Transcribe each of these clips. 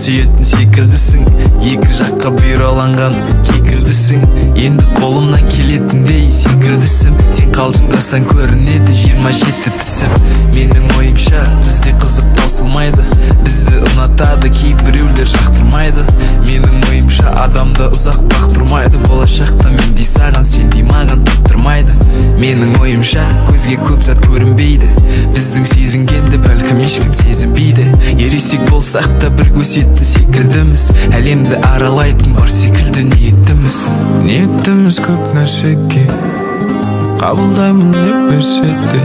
сүйетін секілдісің, екі жаққа бұйраланған кекілдісің, енді қолымнан келетіндей секілдісің. Сен қалжыңдасаң көрінеді 27 түсіп. Менің ойымша бізде қызық таусылмайды, бізді ұнатады кейбіреулер жақтырмайды. Менің ойымша адамды ұзақ бақтырмайды, болашақта мендей саған сендей маған таптырмайды. Менің ойымша көзге көп зат көрінбейді, біздің сезінгенді бәлкім ешкім сезінбейді. Ересек болсақ та бір өсетін секілдіміз, әлемді аралайтын бар секілді ниетіміз көп нәрсеге қабылдаймын не берсе де,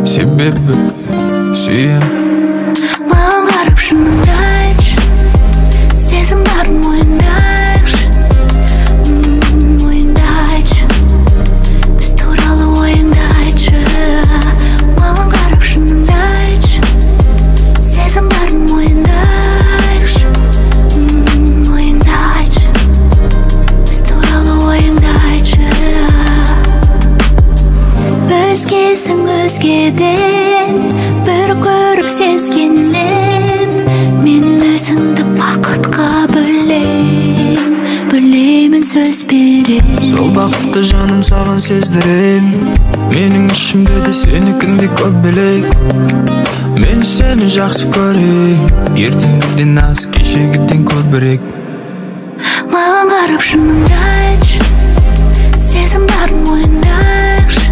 себебі сүйем. Маған қарап шыныңды айтшы, сезім бар мойында айтшы, мойында айтшы, біз туралы ойыңды айтшы. Маған қарап шыныңды айтшы, сезім бар мойында айтшы, мойында айтшы, біз туралы ойыңды айтшы. Өзгесің өзгеден бір көріп сезгеннен, мен өзіңді бақытқа бөлеймін, сөз берем. Сол бақытты жаным саған сездірем, менің ішімде де сенікіндей көп бөлек. Мен сені жақсы көрем, ертеңгіден аз кешегіден көбірек. Маған қарап шыныңды айтшы, сезім бар мойында айтшы,